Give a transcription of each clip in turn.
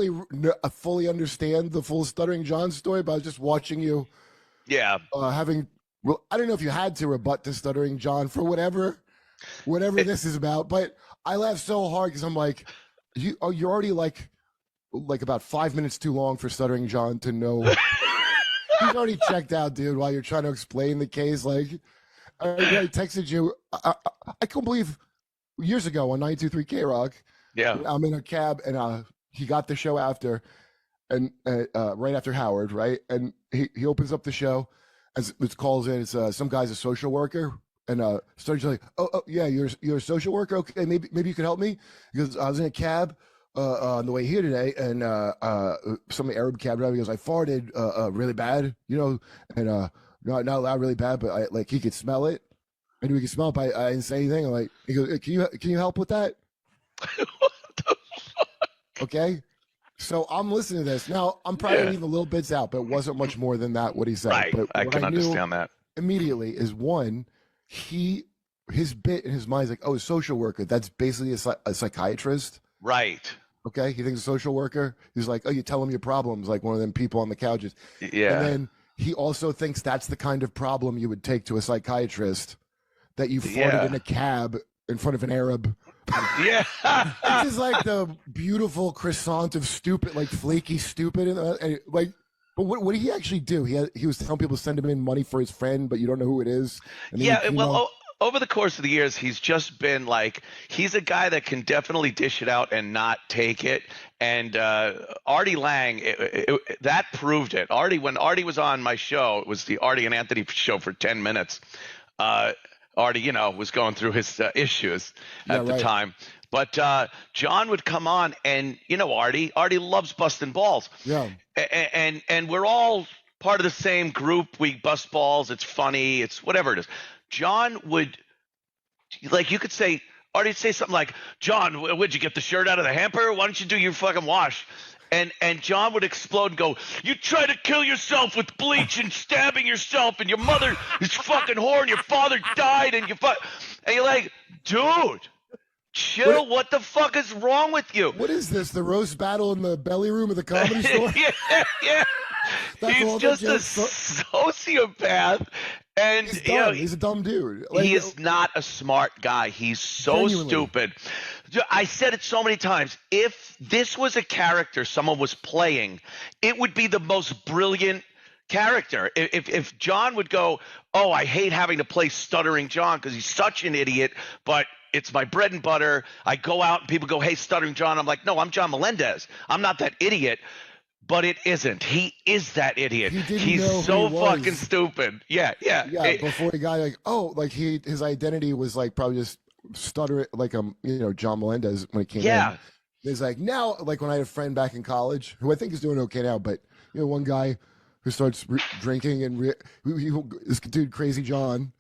really fully understand the full Stuttering John story, but I was just watching you. Yeah. Having. Well, I don't know if you had to rebut to Stuttering John for whatever this is about, but I laughed so hard because I'm like, you're already like about 5 minutes too long for Stuttering John to know. He's already checked out, dude. While you're trying to explain the case, like I texted you. I couldn't believe years ago on 923 K Rock. Yeah. I'm in a cab and he got the show after, and right after Howard, right, and he opens up the show. As it calls in, it's some guy's a social worker, and starts like, oh yeah, you're a social worker. Okay, maybe you could help me because I was in a cab on the way here today, and some Arab cab driver goes, I farted really bad, and not loud, really bad, but he could smell it, and we could smell it, but I didn't say anything. I'm like, he goes, can you help with that? What the fuck? Okay. So I'm listening to this. Now, I'm probably leaving little bits out, but it wasn't much more than that, what he said. Right. But I can understand that. Immediately is one, his bit in his mind is like, oh, a social worker. That's basically a psychiatrist. Right. Okay. He thinks a social worker. He's like, oh, you tell him your problems, like one of them people on the couches. Yeah. And then he also thinks that's the kind of problem you would take to a psychiatrist, that you farted in a cab in front of an Arab. Yeah. This is like the beautiful croissant of stupid, like flaky stupid, and like. But what did he actually do? He was telling people to send him in money for his friend, but you don't know who it is. And over the course of the years, he's just been like, he's a guy that can definitely dish it out and not take it. And Artie Lang, that proved it. When Artie was on my show, it was the Artie and Anthony show for 10 minutes. Artie, was going through his issues at the time. But John would come on, and Artie loves busting balls. Yeah. And we're all part of the same group. We bust balls. It's funny. It's whatever it is. John would, like, you could say, Artie'd say something like, John, where'd you get the shirt out of the hamper? Why don't you do your fucking wash? And John would explode and go, you try to kill yourself with bleach and stabbing yourself, and your mother is fucking whore, and your father died, and and you're like, dude, chill. What the fuck is wrong with you? What is this? The roast battle in the belly room of the Comedy Store? Yeah. He's just a sociopath. And he's a dumb dude. He is not a smart guy. He's so stupid. I said it so many times. If this was a character someone was playing, it would be the most brilliant character. If John would go, oh, I hate having to play Stuttering John because he's such an idiot, but it's my bread and butter. I go out and people go, hey, Stuttering John. I'm like, no, I'm John Melendez. I'm not that idiot. But it isn't. He is that idiot. He's so fucking stupid. Yeah. Before he got his identity was like probably just stuttering, like John Melendez when he came in. Yeah. He's like, now, like when I had a friend back in college who I think is doing okay now, but one guy who starts drinking and this dude Crazy John.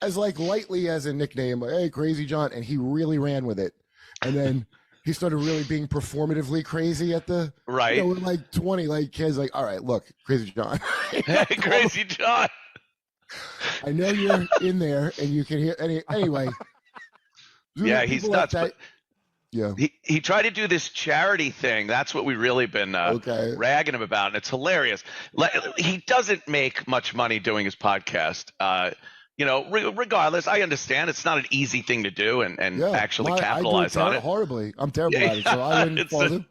As like lightly as a nickname, like, hey, Crazy John, and he really ran with it, and then. He started really being performatively crazy at the right. With like 20 like kids, like, all right, look, Crazy John. Hey, Crazy John. I know you're in there and you can hear anyway. Yeah, he's nuts. Like yeah. He tried to do this charity thing. That's what we've really been ragging him about, and it's hilarious. He doesn't make much money doing his podcast. Regardless, I understand it's not an easy thing to do and actually capitalize on it. Horribly. I'm terrible at it, so I wouldn't fault him.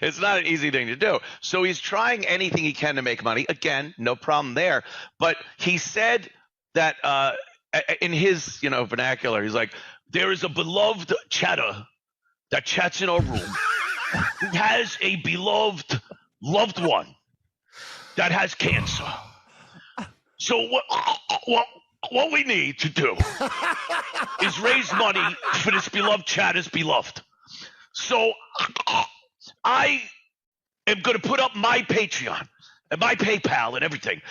It's not an easy thing to do. So he's trying anything he can to make money. Again, no problem there. But he said that in his vernacular, he's like, there is a beloved chatter that chats in our room who has a beloved loved one that has cancer. So what we need to do is raise money for this beloved chatter's beloved. So I am going to put up my Patreon and my PayPal and everything.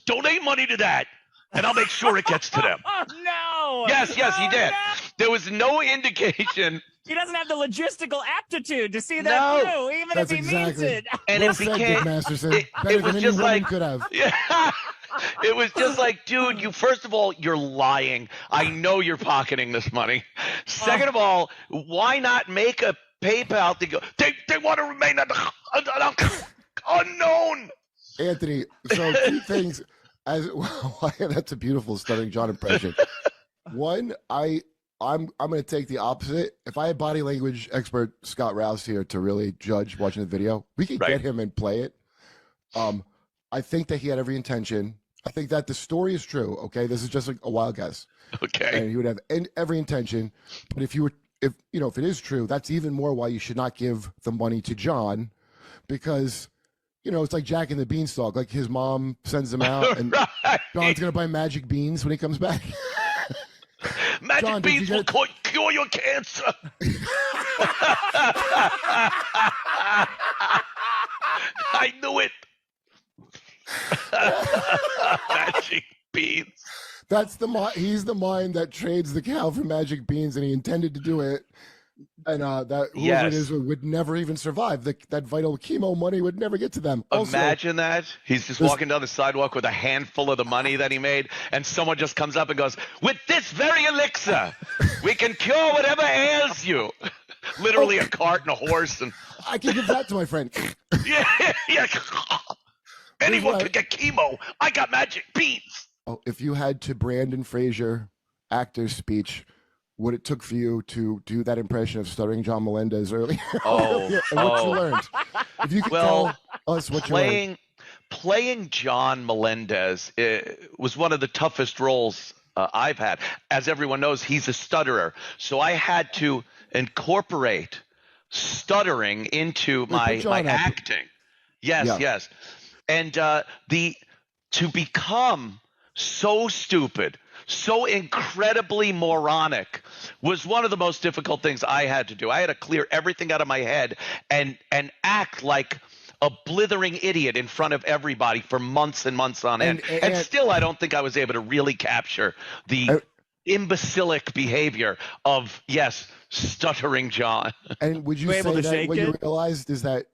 Donate money to that, and I'll make sure it gets to them. Oh, no. Yes, he did. No. There was no indication. He doesn't have the logistical aptitude to see that through, even if he means it. And it became Masterson. It was just like could have. Yeah. It was just like, dude, first of all, you're lying. I know you're pocketing this money. Second of all, why not make a PayPal to go. They want to remain unknown. Anthony, so two things. That's a beautiful Stuttering John impression. One, I'm going to take the opposite. If I had body language expert Scott Rouse here to really judge watching the video, we could get him and play it. I think that he had every intention. I think that the story is true. Okay, this is just like a wild guess. Okay, and he would have every intention. But if it is true, that's even more why you should not give the money to John, because it's like Jack and the Beanstalk. Like his mom sends him out, and John's gonna buy magic beans when he comes back. Magic beans will cure your cancer. I knew it. Magic beans. That's he's the mind that trades the cow for magic beans, and he intended to do it. And that whoever it is would never even survive. That vital chemo money would never get to them. Imagine that. He's just walking down the sidewalk with a handful of the money that he made, and someone just comes up and goes, "With this very elixir, we can cure whatever ails you." Literally a cart and a horse. And I can give that to my friend. yeah. Anyone can get chemo. I got magic beans. Oh, if you had to Brandon Fraser actor's speech, what it took for you to do that impression of Stuttering John Melendez earlier. What you learned. If you could tell us what you learned. Playing John Melendez was one of the toughest roles I've had. As everyone knows, he's a stutterer. So I had to incorporate stuttering into my acting. Yes. And to become so stupid, so incredibly moronic was one of the most difficult things I had to do. I had to clear everything out of my head and act like a blithering idiot in front of everybody for months and months on end. And still, I don't think I was able to really capture the imbecilic behavior of, Stuttering John. And would you say that what you realized is that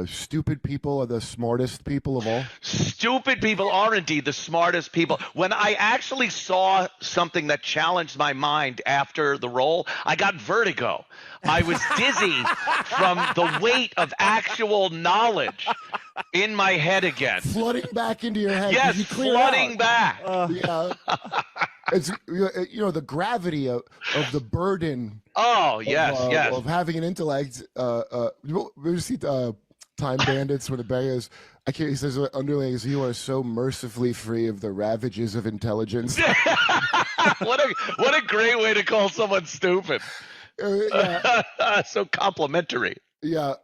stupid people are the smartest people of all? Stupid people are indeed the smartest people. When I actually saw something that challenged my mind after the role, I got vertigo. I was dizzy from the weight of actual knowledge in my head again. Flooding back into your head. Yes, flooding back. It's the gravity of the burden. Of having an intellect. We see Time Bandits where the bear is. He says underlings, "You are so mercifully free of the ravages of intelligence." What a great way to call someone stupid. So complimentary. Yeah.